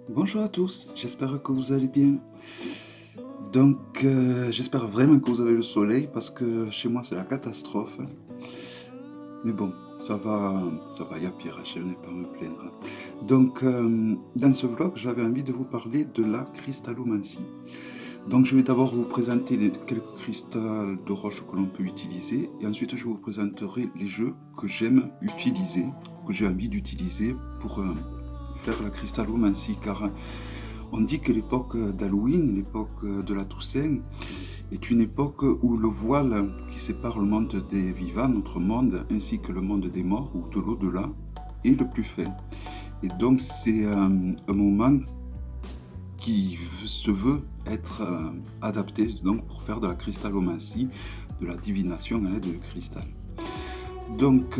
Bonjour à tous, j'espère que vous allez bien. J'espère vraiment que vous avez le soleil parce que chez moi c'est la catastrophe. Mais bon, il y a pire, je n'ai pas à me plaindre. Dans ce vlog, j'avais envie de vous parler de la cristallomancie. Donc, je vais d'abord vous présenter quelques cristals de roche que l'on peut utiliser et ensuite je vous présenterai les jeux que j'aime utiliser, que j'ai envie d'utiliser pour faire la cristallomancie car on dit que l'époque d'Halloween, l'époque de la Toussaint, est une époque où le voile qui sépare le monde des vivants, notre monde, ainsi que le monde des morts ou de l'au-delà, est le plus fin. Et donc c'est un moment qui se veut être adapté donc, pour faire de la cristallomancie, de la divination à l'aide de cristal. Donc,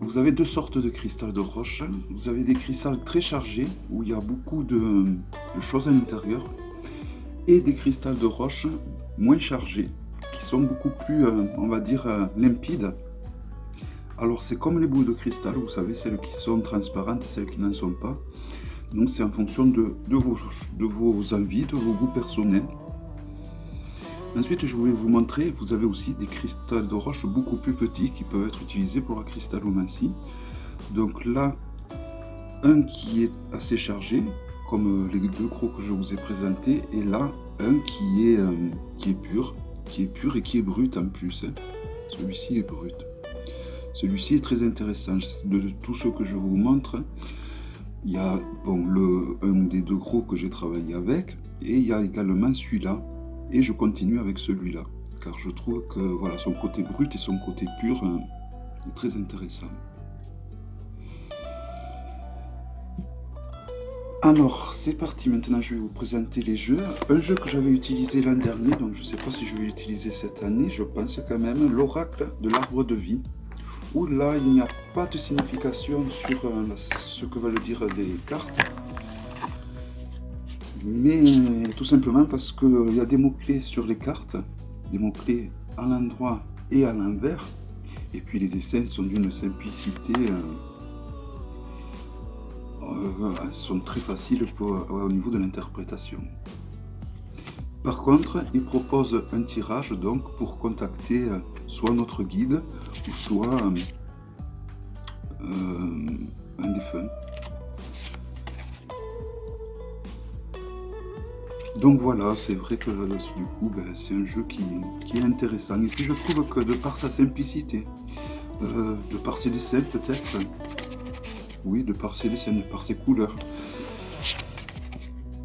vous avez deux sortes de cristals de roche. Vous avez des cristals très chargés, où il y a beaucoup de choses à l'intérieur, et des cristals de roche moins chargés, qui sont beaucoup plus, on va dire, limpides. Alors c'est comme les boules de cristal, vous savez, celles qui sont transparentes et celles qui n'en sont pas. Donc c'est en fonction de vos envies, de vos goûts personnels. Ensuite, je voulais vous montrer, vous avez aussi des cristals de roche beaucoup plus petits qui peuvent être utilisés pour la cristallomancie. Donc là, un qui est assez chargé, comme les deux gros que je vous ai présentés, et là, un qui est pur et qui est brut en plus. Celui-ci est brut. Celui-ci est très intéressant. De tous ceux que je vous montre, il y a un des deux gros que j'ai travaillé avec, et il y a également celui-là. Et je continue avec celui-là, car je trouve que voilà, son côté brut et son côté pur est très intéressant. Alors, c'est parti, maintenant je vais vous présenter les jeux. Un jeu que j'avais utilisé l'an dernier, donc je ne sais pas si je vais l'utiliser cette année, je pense quand même, l'oracle de l'arbre de vie, où là il n'y a pas de signification sur ce que veulent dire les cartes, mais tout simplement parce qu'il y a des mots-clés sur les cartes, des mots-clés à l'endroit et à l'envers, et puis les dessins sont d'une simplicité, sont très faciles au niveau de l'interprétation. Par contre, il propose un tirage donc pour contacter soit notre guide ou soit un défunt. Donc voilà, c'est vrai que du coup, c'est un jeu qui est intéressant. Et puis je trouve que de par sa simplicité, de par ses dessins peut-être, oui, de par ses dessins, de par ses couleurs,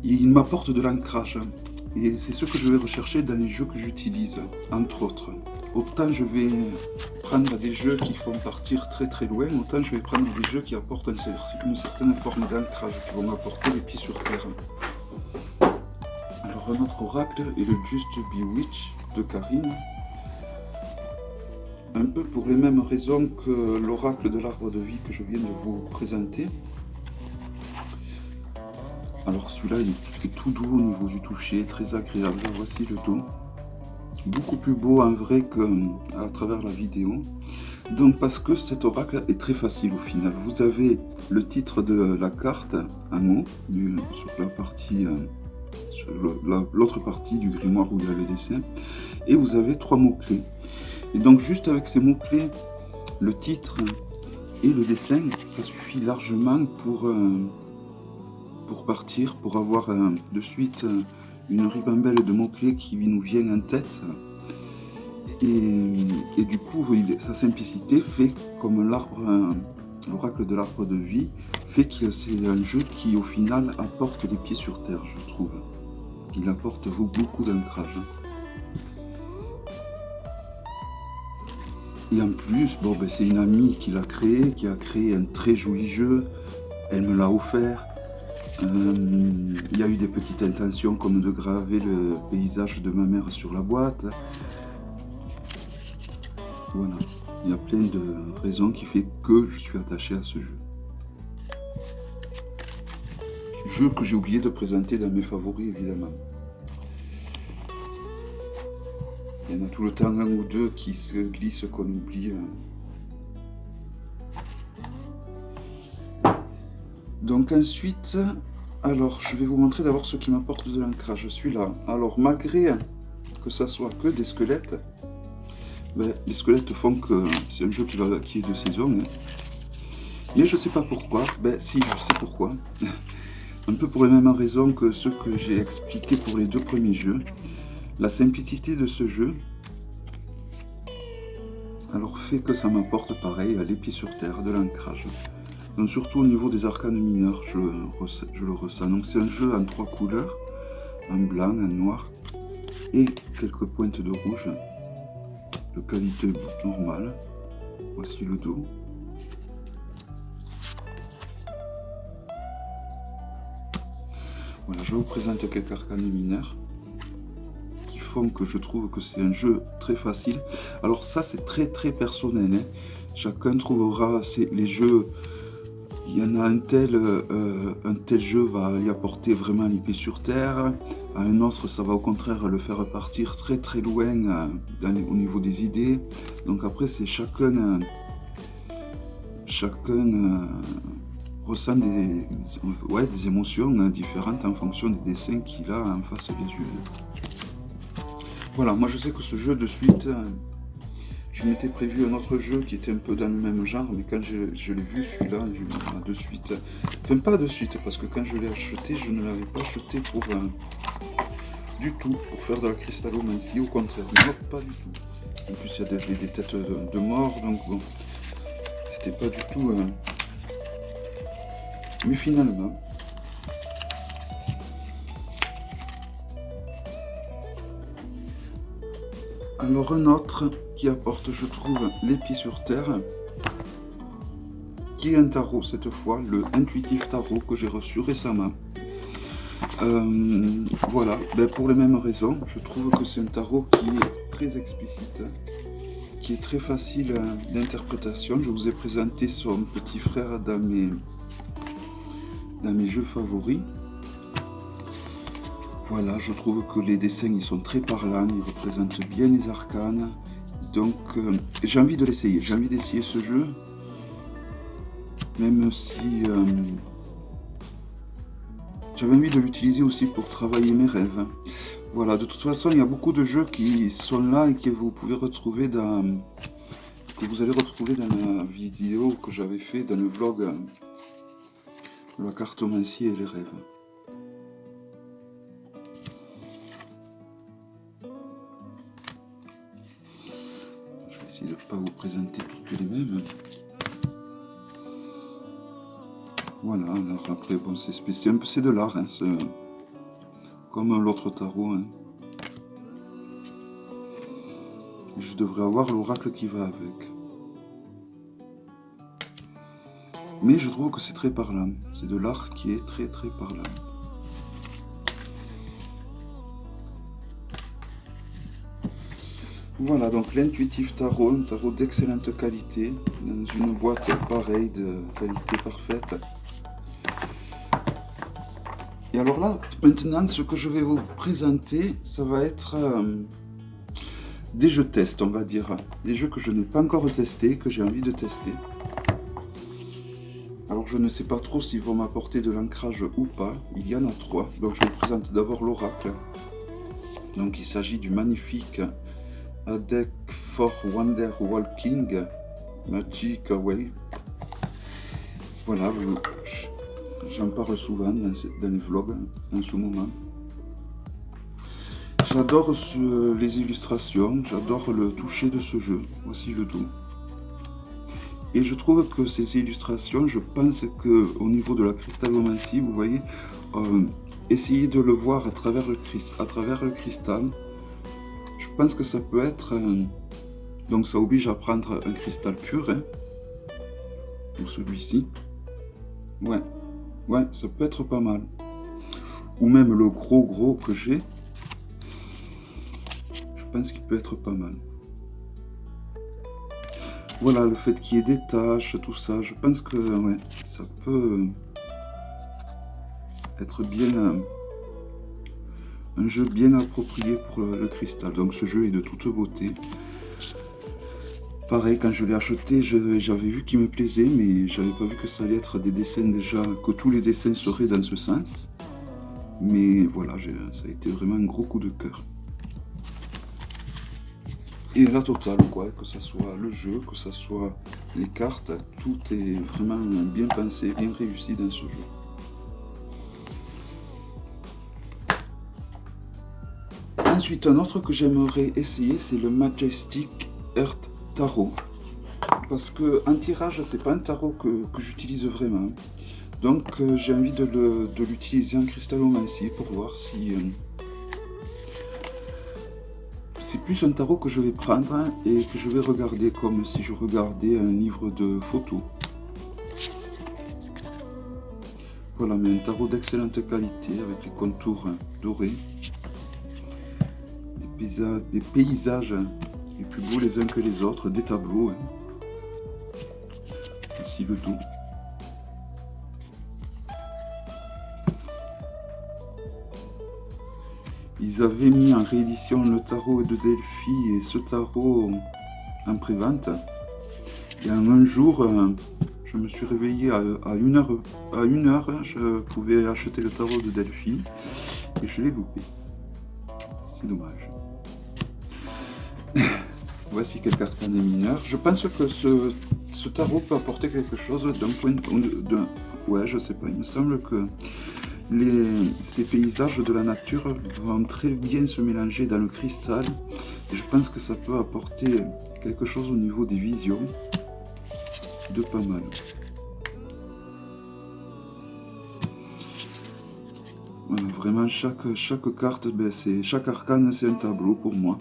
il m'apporte de l'ancrage. Et c'est ce que je vais rechercher dans les jeux que j'utilise, entre autres. Autant je vais prendre des jeux qui font partir très très loin, autant je vais prendre des jeux qui apportent une certaine forme d'ancrage, qui vont m'apporter les pieds sur terre. Alors un autre oracle est le Just Bewitch de Karine. Un peu pour les mêmes raisons que l'oracle de l'arbre de vie que je viens de vous présenter. Alors celui-là il est tout doux au niveau du toucher, très agréable. Voici le dos. Beaucoup plus beau en vrai qu'à travers la vidéo. Donc parce que cet oracle est très facile au final. Vous avez le titre de la carte en haut, sur la partie, sur l'autre partie du grimoire où il y a le dessin. Et vous avez 3 mots-clés. Et donc juste avec ces mots-clés, le titre et le dessin, ça suffit largement pour partir, pour avoir de suite une ribambelle de mots-clés qui nous vient en tête. Et du coup, sa simplicité fait comme l'oracle de l'arbre de vie, fait que c'est un jeu qui au final apporte les pieds sur terre, je trouve. Il apporte beaucoup d'ancrage. Et en plus, c'est une amie qui a créé un très joli jeu. Elle me l'a offert. Il y a eu des petites intentions comme de graver le paysage de ma mère sur la boîte. Voilà, il y a plein de raisons qui font que je suis attaché à ce jeu. Jeu que j'ai oublié de présenter dans mes favoris évidemment. Il y en a tout le temps un ou deux qui se glissent qu'on oublie. Donc ensuite, Alors, je vais vous montrer d'abord ce qui m'apporte de l'ancrage. Celui-là. Alors, malgré que ça soit que des squelettes, ben, les squelettes font que c'est un jeu qui est de saison. Hein. Mais je sais pas pourquoi. Ben, si, je sais pourquoi. Un peu pour les mêmes raisons que ceux que j'ai expliqués pour les deux premiers jeux. La simplicité de ce jeu, alors fait que ça m'apporte pareil, les pieds sur terre, de l'ancrage. Donc surtout au niveau des arcanes mineurs, je le ressens. Donc c'est un jeu en 3 couleurs, un blanc, un noir et quelques pointes de rouge, de qualité normale. Voici le dos. Voilà, je vous présente quelques arcanes mineurs qui font que je trouve que c'est un jeu très facile. Alors ça c'est très personnel, hein. Chacun trouvera les jeux. Il y en a un tel jeu va y apporter vraiment les pieds sur terre, à un autre ça va au contraire le faire partir très loin au niveau des idées. Donc après c'est chacun ressent des émotions différentes en fonction des dessins qu'il a en face des yeux. Voilà, moi je sais que ce jeu de suite, je m'étais prévu un autre jeu qui était un peu dans le même genre, mais quand je l'ai vu celui-là, de suite, enfin pas de suite, parce que quand je l'ai acheté, je ne l'avais pas acheté pour du tout, pour faire de la cristallomancie, au contraire, non, pas du tout. En plus il y a des têtes de mort, donc bon, c'était pas du tout... Mais finalement... Alors un autre qui apporte, je trouve, les pieds sur terre, qui est un tarot cette fois, le Intuitive Tarot que j'ai reçu récemment. Voilà, ben pour les mêmes raisons, je trouve que c'est un tarot qui est très explicite, qui est très facile d'interprétation. Je vous ai présenté son petit frère dans mes jeux favoris. Voilà, je trouve que les dessins ils sont très parlants, ils représentent bien les arcanes. Donc j'ai envie de l'essayer, j'ai envie d'essayer ce jeu. Même si j'avais envie de l'utiliser aussi pour travailler mes rêves. Voilà, de toute façon il y a beaucoup de jeux qui sont là et que vous pouvez retrouver que vous allez retrouver dans la vidéo que j'avais fait dans le vlog de la cartomancie et les rêves. Je vais essayer de ne pas vous présenter toutes les mêmes. Voilà, alors après, bon, c'est spécial, c'est de l'art, hein, c'est comme l'autre tarot. Hein. Je devrais avoir l'oracle qui va avec. Mais je trouve que c'est très parlant, c'est de l'art qui est très parlant. Voilà, donc l'Intuitive Tarot, un tarot d'excellente qualité, dans une boîte pareille de qualité parfaite. Et alors là, maintenant, ce que je vais vous présenter, ça va être des jeux test, on va dire. Des jeux que je n'ai pas encore testés, que j'ai envie de tester. Alors je ne sais pas trop s'ils vont m'apporter de l'ancrage ou pas. Il y en a 3. Donc je vous présente d'abord l'oracle. Donc il s'agit du magnifique A Deck for Wonder Walking Magic Away. Voilà, j'en parle souvent dans les vlogs en ce moment. J'adore les illustrations, j'adore le toucher de ce jeu. Voici le dos. Et je trouve que ces illustrations, je pense que au niveau de la cristallomancie, vous voyez, essayez de le voir à travers le cristal. Je pense que ça peut être... donc ça oblige à prendre un cristal pur, hein, ou celui-ci. Ouais, ça peut être pas mal. Ou même le gros que j'ai. Je pense qu'il peut être pas mal. Voilà, le fait qu'il y ait des taches, tout ça, je pense que ouais, ça peut être bien un jeu bien approprié pour le cristal. Donc ce jeu est de toute beauté. Pareil, quand je l'ai acheté, j'avais vu qu'il me plaisait, mais j'avais pas vu que ça allait être des dessins déjà, que tous les dessins seraient dans ce sens. Mais voilà, ça a été vraiment un gros coup de cœur. Et la totale, quoi, que ce soit le jeu, que ce soit les cartes, tout est vraiment bien pensé, bien réussi dans ce jeu. Ensuite, un autre que j'aimerais essayer, c'est le Majestic Earth Tarot. Parce que en tirage, c'est pas un tarot que j'utilise vraiment. Donc j'ai envie de l'utiliser en cristallomancie pour voir si... c'est plus un tarot que je vais prendre et que je vais regarder comme si je regardais un livre de photos. Voilà, mais un tarot d'excellente qualité avec les contours dorés. Des paysages les plus beaux les uns que les autres, des tableaux. Ici le dos. Ils avaient mis en réédition le tarot de Delphi et ce tarot en pré-vente. Et en un jour, je me suis réveillé à 1h, je pouvais acheter le tarot de Delphi et je l'ai loupé. C'est dommage. Voici quelques arcanes mineurs. Je pense que ce tarot peut apporter quelque chose d'un point de... Ouais, je sais pas, il me semble que ces paysages de la nature vont très bien se mélanger dans le cristal. Et je pense que ça peut apporter quelque chose au niveau des visions de pas mal. Voilà, vraiment chaque carte, chaque arcane c'est un tableau pour moi.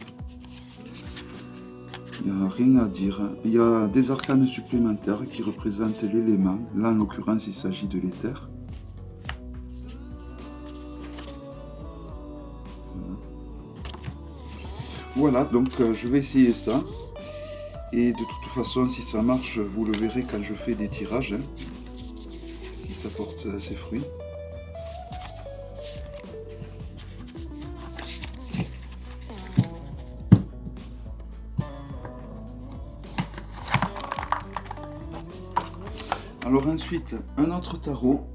Il n'y a rien à dire. Il y a des arcanes supplémentaires qui représentent l'élément. Là en l'occurrence il s'agit de l'éther. Voilà, donc je vais essayer ça. Et de toute façon, si ça marche, vous le verrez quand je fais des tirages. Si ça porte ses fruits. Alors ensuite, un autre tarot,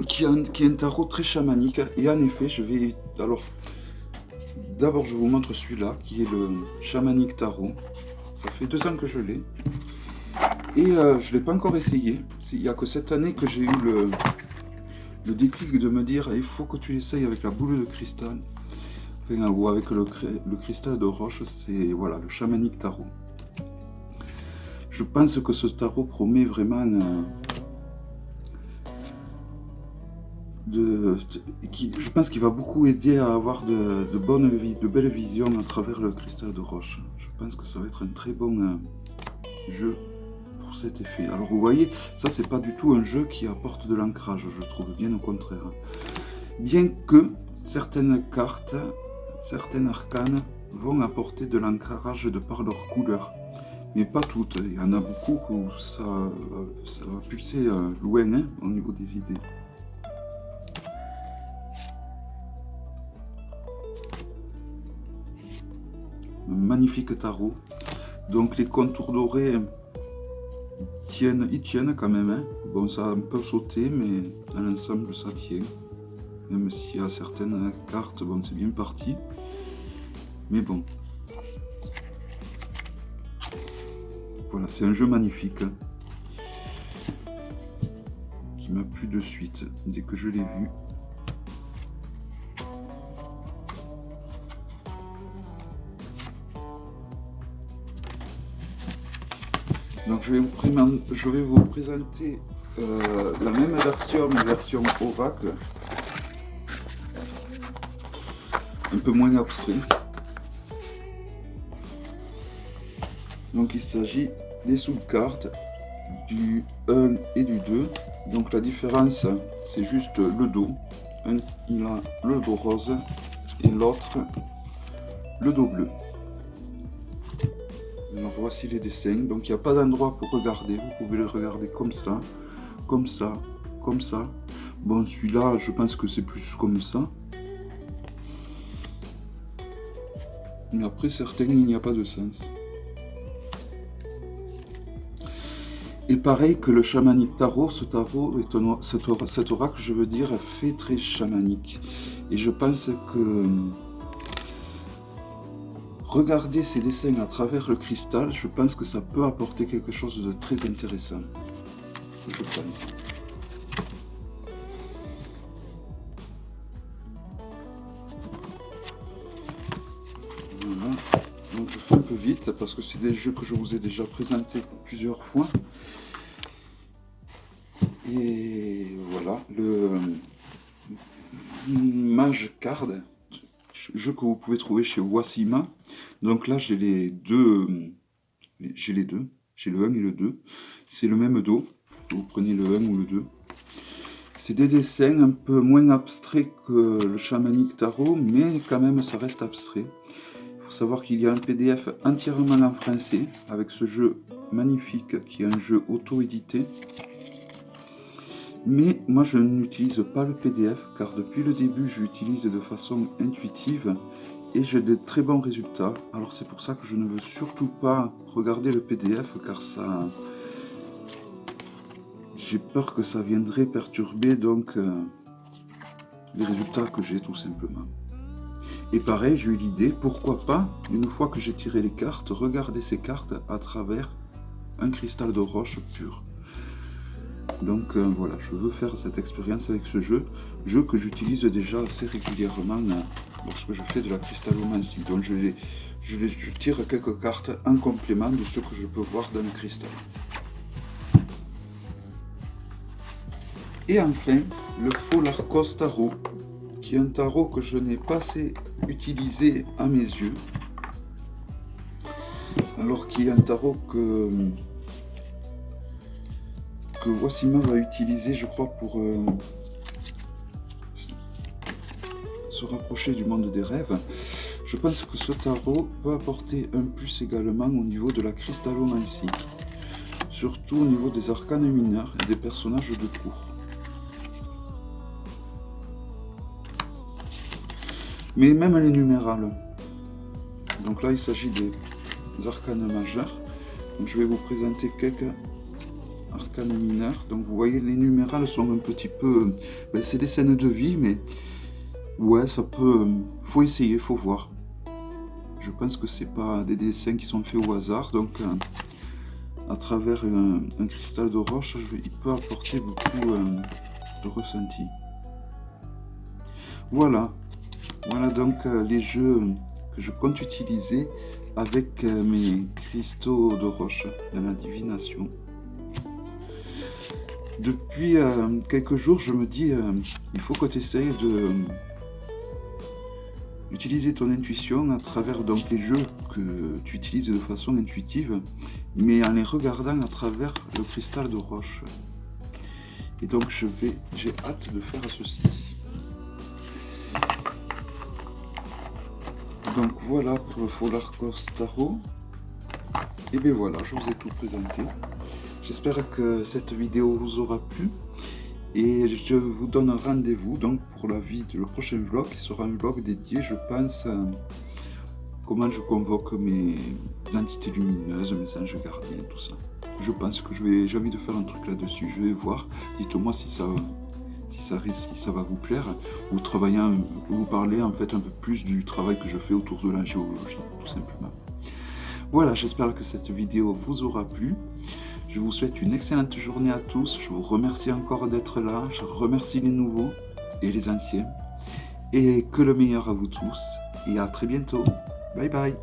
qui est un tarot très chamanique. Et en effet, je vais... Alors, d'abord je vous montre celui-là, qui est le Shamanic Tarot. Ça fait 2 ans que je l'ai. Et je ne l'ai pas encore essayé. Il n'y a que cette année que j'ai eu le déclic de me dire il faut que tu l'essayes avec la boule de cristal. Enfin, ou avec le cristal de roche, c'est voilà, le Shamanic Tarot. Je pense que ce tarot promet vraiment je pense qu'il va beaucoup aider à avoir de belles visions à travers le cristal de roche. Je pense que ça va être un très bon jeu pour cet effet. Alors vous voyez, ça c'est pas du tout un jeu qui apporte de l'ancrage, je trouve, bien au contraire. Bien que certaines cartes, certaines arcanes vont apporter de l'ancrage de par leur couleur. Mais pas toutes, il y en a beaucoup où ça va pulser loin hein, au niveau des idées. Un magnifique tarot. Donc les contours dorés, ils tiennent quand même. Hein. Bon, ça peut sauter, mais dans l'ensemble, ça tient. Même s'il y a certaines cartes, bon, c'est bien parti. Mais bon. Voilà, c'est un jeu magnifique. Hein, qui m'a plu de suite, dès que je l'ai vu. Donc je vais vous présenter la même version, mais version oracle, un peu moins abstrait. Donc il s'agit des sous-cartes du 1 et du 2. Donc la différence, c'est juste le dos. Un, il a le dos rose et l'autre le dos bleu. Alors voici les dessins, donc il n'y a pas d'endroit pour regarder, vous pouvez le regarder comme ça, comme ça, comme ça. Bon, celui-là, je pense que c'est plus comme ça. Mais après, certains, il n'y a pas de sens. Et pareil que le chamanique tarot, ce tarot, cet oracle, je veux dire, fait très chamanique. Et je pense que regarder ces dessins à travers le cristal, je pense que ça peut apporter quelque chose de très intéressant. Je pense. Voilà. Donc je fais un peu vite parce que c'est des jeux que je vous ai déjà présentés plusieurs fois. Et voilà, le Mage Card, jeu que vous pouvez trouver chez Wasima. Donc là j'ai les deux, j'ai le 1 et le 2. C'est le même dos, vous prenez le 1 ou le 2. C'est des dessins un peu moins abstraits que le chamanique tarot, mais quand même ça reste abstrait. Il faut savoir qu'il y a un PDF entièrement en français avec ce jeu magnifique qui est un jeu auto-édité. Mais moi je n'utilise pas le PDF car depuis le début je l'utilise de façon intuitive et j'ai de très bons résultats. Alors c'est pour ça que je ne veux surtout pas regarder le PDF car ça... j'ai peur que ça viendrait perturber donc les résultats que j'ai tout simplement. Et pareil, j'ai eu l'idée, pourquoi pas, une fois que j'ai tiré les cartes, regarder ces cartes à travers un cristal de roche pur. Donc voilà, je veux faire cette expérience avec ce jeu que j'utilise déjà assez régulièrement lorsque je fais de la cristallomancie. Donc je tire quelques cartes en complément de ce que je peux voir dans le cristal. Et enfin, le Faularcos Tarot, qui est un tarot que je n'ai pas assez utilisé à mes yeux. Alors qu'il y a un tarot que Wasima va utiliser, je crois, pour se rapprocher du monde des rêves. Je pense que ce tarot peut apporter un plus également au niveau de la cristallomancie, surtout au niveau des arcanes mineurs et des personnages de cour. Mais même les numérales. Donc là, il s'agit des arcanes majeurs. Donc je vais vous présenter quelques arcanes mineurs. Donc vous voyez, les numérales sont un petit peu... c'est des scènes de vie, mais ouais, ça peut... faut essayer, faut voir. Je pense que c'est pas des dessins qui sont faits au hasard. Donc à travers un cristal de roche, il peut apporter beaucoup de ressenti. Voilà. Voilà donc les jeux que je compte utiliser avec mes cristaux de roche de la divination. Depuis quelques jours, je me dis, il faut que tu essayes d'utiliser ton intuition à travers donc, les jeux que tu utilises de façon intuitive, mais en les regardant à travers le cristal de roche. Et donc j'ai hâte de faire ceci. Donc voilà pour le Faularcos Tarot. Et bien voilà, je vous ai tout présenté. J'espère que cette vidéo vous aura plu. Et je vous donne rendez-vous donc pour le prochain vlog, qui sera un vlog dédié, je pense, à comment je convoque mes entités lumineuses, mes anges gardiens, tout ça. Je pense que j'ai envie de faire un truc là-dessus, je vais voir. Dites-moi si ça va vous plaire, vous parlez en fait un peu plus du travail que je fais autour de la géologie, tout simplement. Voilà, j'espère que cette vidéo vous aura plu. Je vous souhaite une excellente journée à tous. Je vous remercie encore d'être là. Je remercie les nouveaux et les anciens. Et que le meilleur à vous tous. Et à très bientôt. Bye bye.